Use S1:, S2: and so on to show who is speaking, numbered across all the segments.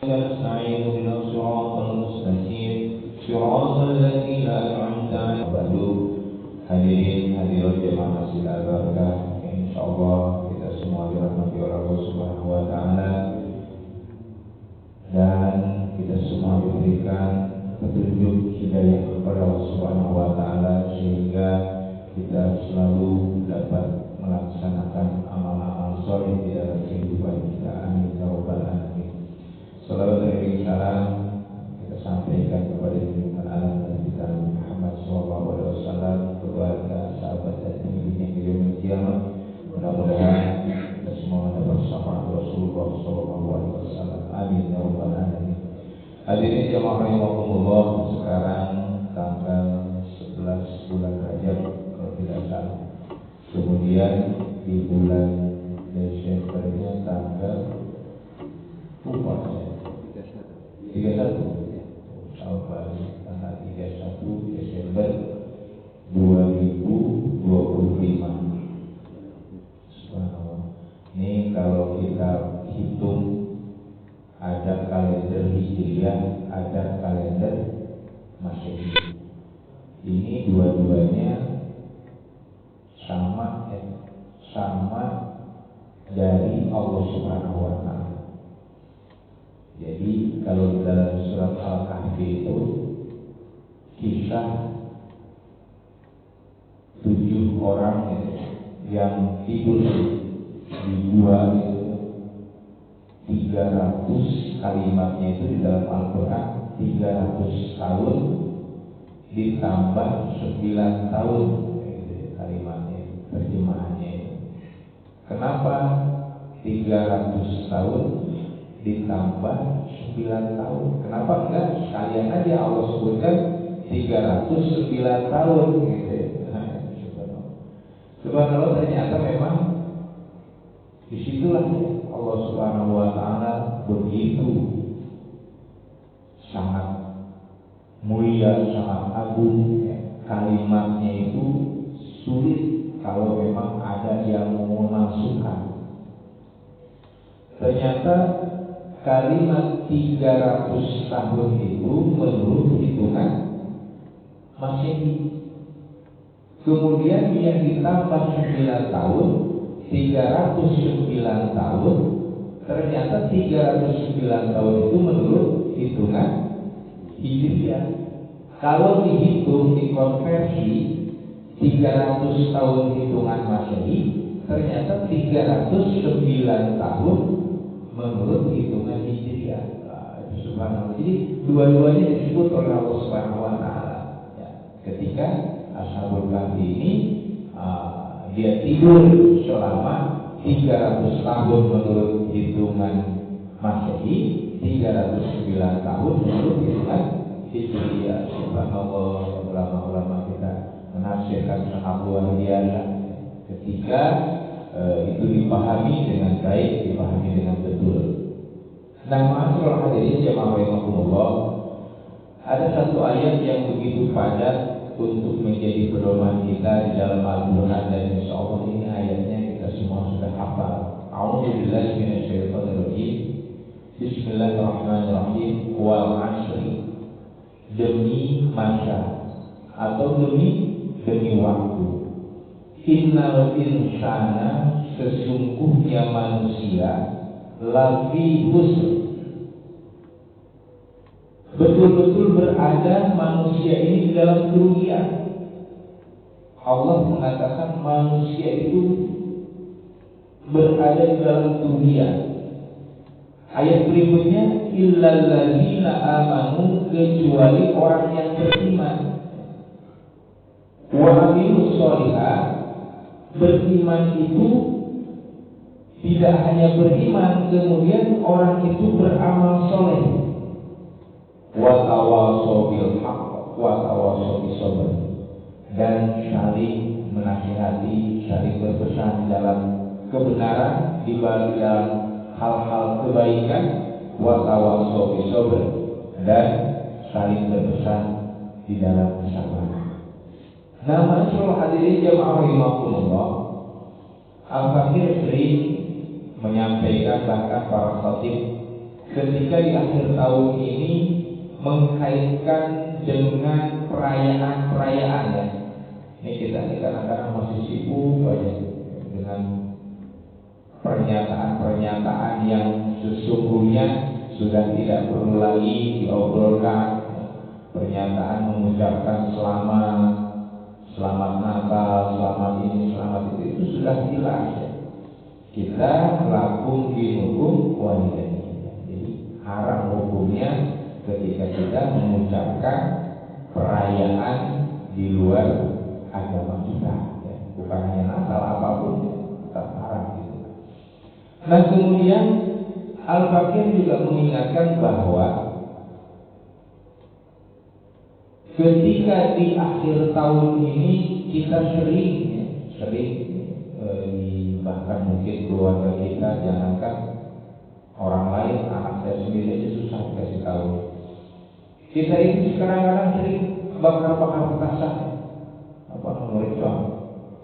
S1: نستعين اهدنا الصراط المستقيم صراط الذين أنعمت عليهم. Hadirin hadirat jemaah masjid Al-Barakah, insyaallah kita semua dirahmati oleh Allah Subhanahu wa taala dan kita semua diberikan petunjuk hidayah kepada Allah Subhanahu wa taala sehingga kita selalu dapat melaksanakan amal-amal saleh di dalam kehidupan kita. Amin ya rabbal alamin. Salawat dan salam kita sampaikan kepada junjungan alam Nabi kita Muhammad sallallahu alaihi wasallam, keluarga, sahabat dan pengikutnya di yaumil qiyamah. Mudah-mudahan kita semua dapat syafaat Rasulullah sallallahu alaihi wasallam. Amin ya rabbal alamin. Hadirin jemaah rahimakumullah, sekarang tanggal 11 bulan Rajab kalau tidak salah. Kemudian di bulan Desembernya tanggal 31 sampai tanggal 31 Desember 2025. Subhanallah. Ini kalau kita hitung ada kalender Hijriah, ada kalender Masehi. Ini dua-duanya sama dari Allah Subhanahu wa taala. Jadi kalau dalam surat Al-Kahfi itu kisah 7 orang yang tidur di gua itu 300 kalimatnya itu di dalam Al-Quran 300 tahun ditambah 9 tahun kalimatnya terjemahannya. Kenapa 300 tahun ditambah 9 tahun? Kenapa enggak sekalian aja Allah sebutkan 309 tahun gitu. Subhanallah, ternyata memang disitulah Allah Subhanahu wa taala begitu sangat mulia, sangat agung ya. Kalimatnya itu sulit kalau memang ada yang memasukkan. Ternyata kalimat 300 tahun itu menurut hitungan Masehi. Kemudian yang ditambah 9 tahun 309 tahun. Ternyata 309 tahun itu menurut hitungan Hijriah. Kalau dihitung, dikonversi 300 tahun hitungan Masehi, ternyata 309 tahun menurut hitungan Hijriah. Subhanallah. Jadi dua-duanya disebut oleh Allah Subhanahu wa taala. Ya, ketika Ashabul Kahfi ini dia tidur selama 300 tahun menurut hitungan Masehi, 309 tahun menurut hitungan Hijriah. Subhanallah, ulama-ulama kita menafsirkan sangat luar biasa ketika itu dipahami dengan baik, dipahami dengan betul. Nah, ma'asyiral hadirin jemaah rahimakumullah, ada satu ayat yang begitu padat untuk menjadi pedoman kita di dalam Al-Quran, dan insyaallah ini ayatnya kita semua sudah hafal. A'udzubillahi minasyaitonirrajim. Bismillahirrahmanirrahim. Wal 'ashri, demi masa atau demi waktu. Innal insana, sesungguhnya manusia, lafi khusr, betul-betul berada manusia ini di dalam kerugian. Allah mengatakan manusia itu berada di dalam kerugian. Ayat berikutnya, illal ladzina amanu, kecuali orang yang beriman. Wa amilus sholihat, beriman itu tidak hanya beriman, kemudian orang itu beramal soleh. Wa tawassaw bil haqq wa tawassaw bis sabr, dan saling menasihati, saling berpesan dalam kebenaran, di dalam hal-hal kebaikan. Wa tawassaw bis sabr, dan saling berpesan di dalam kesabaran. Nah, masyaallah hadirin jamaah rahimakumullah, Al-Fakir sering menyampaikan, bahkan para khatib ketika di akhir tahun ini mengkaitkan dengan perayaan-perayaan ya. Ini kita kadang-kadang masih sibuk aja dengan pernyataan-pernyataan yang sesungguhnya sudah tidak perlu lagi diobrolkan. Pernyataan mengucapkan selamat Natal, selamat ini, selamat itu sudah jelas ya. Kita lakum dinukum walidayya. Jadi haram hukumnya ketika kita mengucapkan perayaan di luar agama kita ya. Bukan hanya Natal, apapun tetap haram gitu. Nah kemudian Al-Fakir juga mengingatkan bahwa ketika di akhir tahun ini kita sering bahkan mungkin keluarga kita, jangankan orang lain, anak saya sendiri aja susah dikasih tahu. Kita ini kadang-kadang sering bakar-bakar petasan, namanya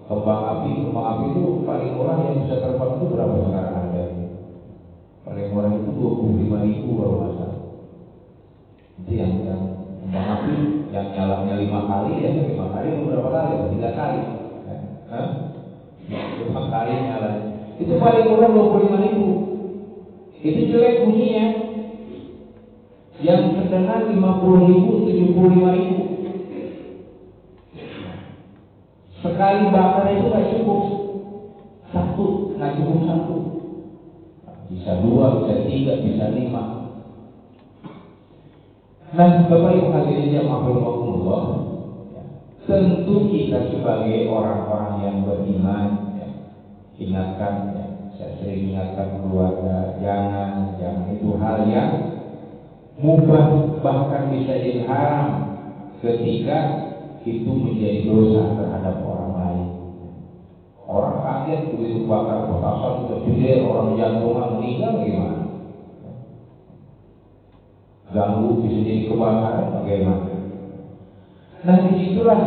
S1: kembang api itu paling murah yang bisa terbang itu berapa sekarang harganya? Paling murah itu 25.000 kalau nggak salah. Itu yang kembang api yang nyalanya 5 kali ya, 5 kali berapa kali? 3 kali. 5 kali nyala. Itu paling murah 25.000. Itu jelek bunyinya. Yang sedang 50.000, 75.000. Sekali bakar itu nggak cukup satu, bisa 2, bisa 3, bisa 5. Nah, Bapak Ibu hadirin yang Allah, tentu kita sebagai orang-orang yang beriman, ya, ingatkan, ya, saya sering ingatkan keluarga, jangan itu hal yang mubah, bahkan bisa jadi haram ketika itu menjadi dosa terhadap orang lain. Orang kaget begitu bakar petasan sudah gede, orang jantungan meninggal gimana? Ganggu bisa jadi kebakaran bagaimana? Nah disitulah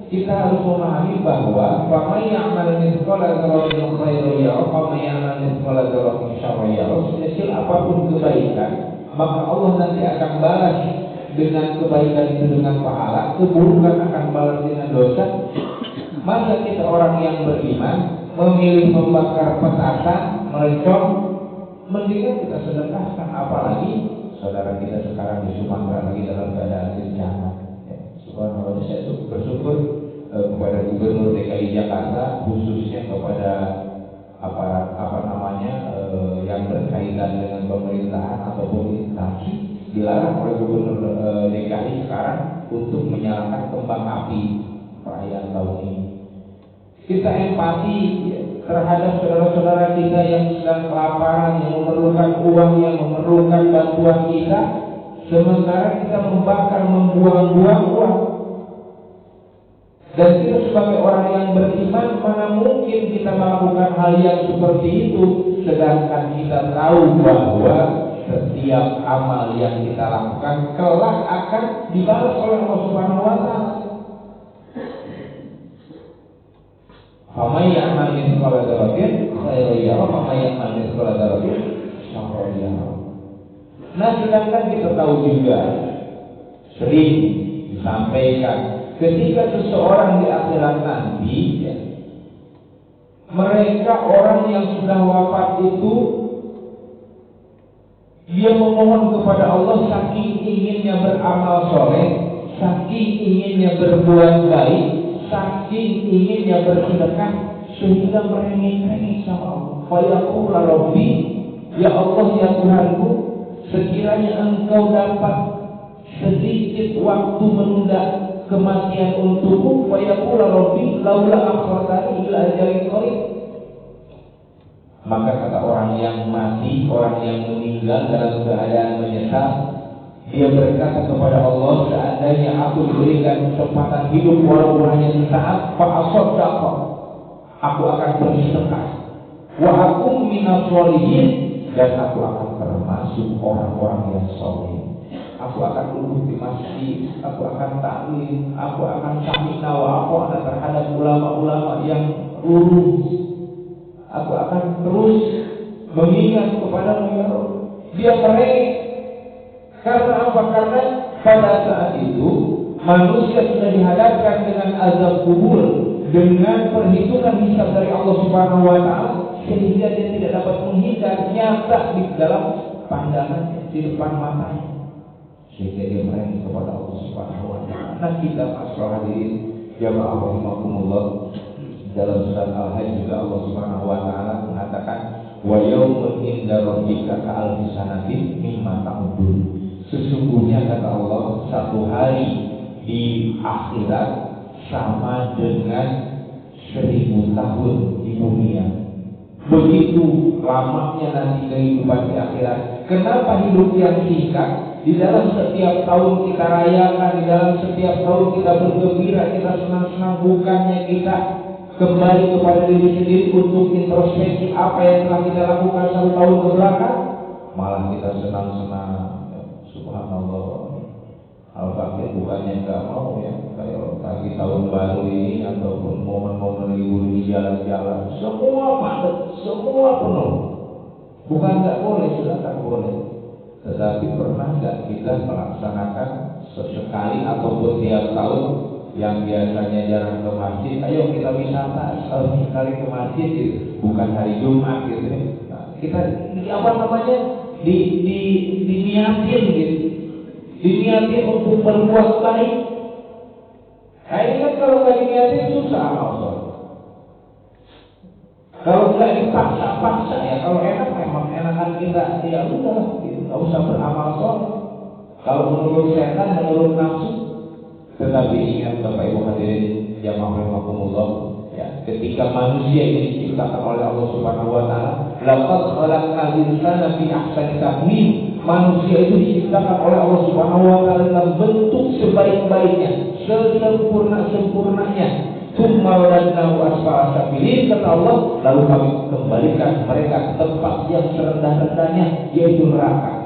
S1: kita harus memahami bahwa faman ya'mal mithqala dzarratin khairan yarah, faman ya'mal mithqala dzarratin syarran yarah. Sekecil apapun kebaikan, maka Allah nanti akan balas dengan kebaikan itu dengan pahala, keburukan akan balas dengan dosa. Masa kita orang yang beriman memilih membakar petasan, merencong, mendingan kita sedekahkan. Apalagi saudara kita sekarang di Sumatera lagi dalam keadaan bencana. Subhanallah, saya bersyukur kepada Gubernur DKI Jakarta, khususnya kepada yang berkaitan dengan pemerintahan ataupun instansi, dilarang oleh Gubernur DKI sekarang untuk menyalakan kembang api perayaan tahun ini. Kita empati terhadap saudara-saudara kita yang sedang kelaparan, yang memerlukan uang, yang memerlukan bantuan kita, sementara kita membakar, membuang-buang uang. Dan kita sebagai orang yang beriman, mana mungkin kita melakukan hal yang seperti itu, sedangkan kita tahu bahwa setiap amal yang kita lakukan kelak akan dibalas oleh Allah Subhanahu wa taala. Faman ya'mal mithqala dzarratin khairan yarah, faman ya'mal mithqala dzarratin syarran yarah. Nah, sedangkan kita tahu juga sering disampaikan ketika seseorang di akhirat nanti, ya, mereka orang yang sudah wafat itu dia memohon kepada Allah saking inginnya beramal soleh, saking inginnya berbuat baik, saking inginnya bersedekah, sehingga merengek-rengek sama Allah. Fayaqul Rabbi, ya Allah ya Tuhanku, sekiranya Engkau dapat sedikit waktu menunda kematian untukku, fayaqul Rabbi laula akhartani ila ajalin qarib. Maka kata orang yang mati, orang yang meninggal dalam keadaan menyesal, dia berkata kepada Allah, seandainya aku diberikan kesempatan hidup walaupun hanya sesaat, fa'asaddaqa, aku akan bersedekah, wa akum minas sholihin, dan aku akan termasuk orang-orang yang saleh. Aku akan duduk di masjid, aku akan taklim, aku akan sami'na wa ata'na terhadap ulama-ulama yang lurus. Aku akan terus mengingat kepada-Mu ya Rabb. dia merengek. Karena apa? Karena pada saat itu manusia sudah dihadapkan dengan azab kubur, dengan perhitungan hisab dari Allah Subhanahu wa taala, sehingga dia tidak dapat menghindar, nyata di dalam pandangannya, di depan matanya, sehingga dia merengek kepada Allah Subhanahu wa taala. Nah, kita masyaallah hadirin jamaah rahimakumullah, dalam surat Al-Hajj juga Allah Subhanahu wa taala mengatakan wa yaumun inda rabbika ka'alfi sanatin mimma ta'udun. Sesungguhnya kata Allah, satu hari di akhirat sama dengan 1000 tahun di dunia. Begitu lamanya nanti kehidupan di akhirat. Kenapa hidup yang singkat? Di dalam setiap tahun kita rayakan, di dalam setiap tahun kita bergembira, kita senang-senang, bukannya kita kembali kepada diri sendiri untuk introspeksi apa yang telah kita lakukan 1 tahun ke belakang. Malah kita senang-senang. Subhanallah, Al-Fakir bukannya nggak mau ya, kayak pagi tahun baru ini ataupun momen-momen libur di jalan-jalan, semua padat, semua penuh. Bukan nggak boleh, silakan boleh. Tetapi pernah nggak kita melaksanakan sesekali ataupun tiap tahun yang biasanya jarang ke masjid, ayo kita wisata sekali ke masjid gitu. Bukan hari Jumat gitu ya. Nah, kita apa namanya diniatin gitu, diniatin untuk berbuat baik. Nah ini kan kalau nggak diniatin susah amal soleh. Kalau nggak dipaksa-paksa ya, kalau enak memang enakan kita ya udah gitu, nggak usah beramal soleh. Kalau menurut setan, menurut nafsu. Tetapi ingat Bapak Ibu hadirin jamaah rahimakumullah, ya, ketika manusia ini diciptakan oleh Allah Subhanahu wa taala, laqad khalaqnal insana fi ahsani taqwim. Manusia itu diciptakan oleh Allah Subhanahu wa taala dalam bentuk sebaik-baiknya, sesempurna-sempurnanya. Tsumma radadnahu asfala safilin, kata Allah, lalu kami kembalikan mereka ke tempat yang serendah-rendahnya, yaitu neraka.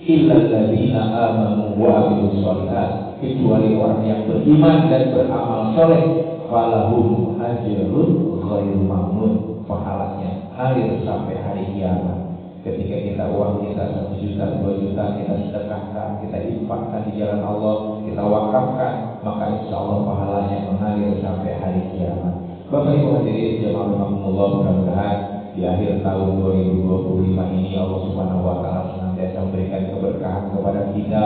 S1: Illal ladzina amanu wa amilus sholihat, kecuali orang yang beriman dan beramal soleh, falahum ajrun ghairu mamnun, pahalanya ngalir sampai hari kiamat. Ketika kita uang kita 1 juta, 2 juta kita sedekahkan, kita infakkan di jalan Allah, kita wakafkan, maka insya Allah pahalanya mengalir sampai hari kiamat. Bapak Ibu hadirin jamaah rahimakumullah, mudah-mudahan di akhir tahun 2025 ini Allah Subhanahu wa taala senantiasa memberikan keberkahan kepada kita,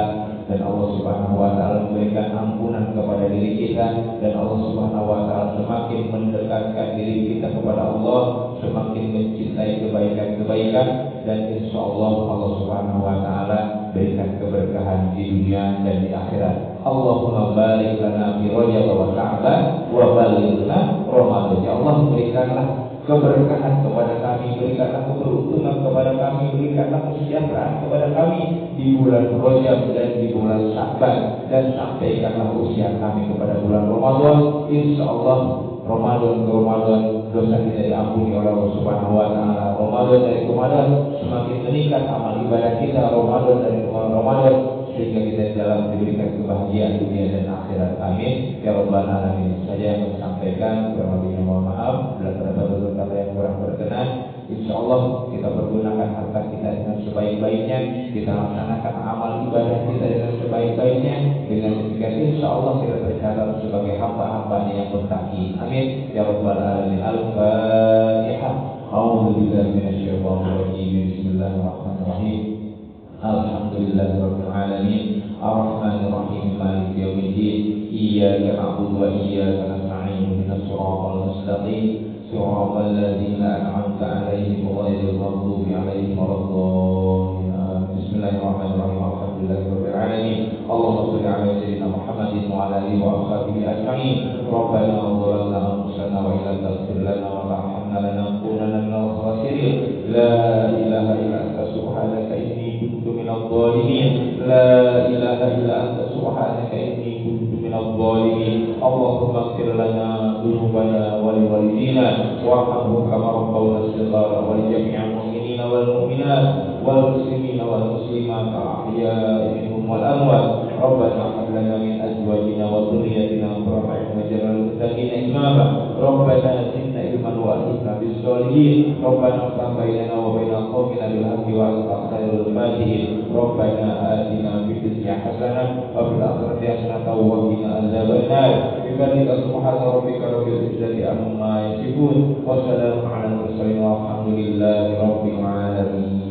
S1: dan Allah Subhanahu wa taala memberikan ampunan kepada diri kita, dan Allah Subhanahu wa taala semakin mendekatkan diri kita kepada Allah, semakin mencintai kebaikan-kebaikan, dan insya Allah Allah Subhanahu wa taala berikan keberkahan di dunia dan di akhirat. Allahumma barik lana fi Rajab wa Sya'ban wa balighna Ramadan. Ya Allah, berikanlah keberkahan kepada kami, berikanlah keberuntungan kepada kami, berikanlah kesejahteraan kepada kami di bulan Rajab dan di bulan Sya'ban, dan sampaikanlah usia kami kepada bulan Ramadan. Insyaallah Ramadan ke Ramadan dosa kita diampuni oleh Allah Subhanahu wa taala. Ramadan dari Ramadan semakin meningkat amal ibadah kita, Ramadan dari Ramadan, sehingga kita dalam diberikan kebahagiaan dunia dan akhirat. Amin ya rabbal alamin. Saja yang saya sampaikan, kurang lebihnya mohon maaf bila terdapat kata yang kurang berkenan. Insyaallah kita pergunakan harta kita dengan sebaik-baiknya, kita laksanakan amal ibadah kita dengan sebaik-baiknya. Dengan demikian insyaallah kita tercatat sebagai hamba-hambanya yang bertakwa. Amin ya rabbal alamin. Al-Fatihah. A'udzu billahi minasyaitonir rajim. Bismillahirrahmanirrahim. Alhamdulillahirabbil alamin. Arrahmanir rahim. Maliki yaumiddin. Iyyaka na'budu wa iyyaka nasta'in. Ihdinas siratal mustaqim. Siratal ladzina an'amta 'alaihim ghairil maghdubi 'alaihim waladdallin. Bismillahirrahmanirrahim. Alhamdulillahirabbil alamin. Allahumma shalli 'ala sayyidina Muhammadin wa 'ala alihi wa ashabihi ajma'in. Rabbana zalamna anfusana wa illam taghfir lana wa tarhamna lanakunanna minal khasirin. La ilaha illa anta subhanaka inni kuntu minadh dhalimin. La ilaha illa anta subhanaka inni kuntu minadh dhalimin. Allahumma ighfir lana dhunubana wa liwalidina warhamhum kama rabbawna shighara wa li jami'il mu'minina wal mu'minat wal muslimina wal muslimat al-ahya'i minhum wal amwat. Rabbana hab lana min azwajina wa dhurriyyatina qurrata a'yun waj'alna lil muttaqina imama. Rabbana zidna ilman wa وألحقنا بالصالحين ربنا افتح بيننا وبين قومنا بالحق وأنت خير الفاتحين ربنا آتنا في الدنيا حسنة وفي الآخرة حسنة وقنا عذاب النار بفضلك سبحان ربك رب العزة عما يصفون وسلام على المرسلين والحمد لله رب العالمين.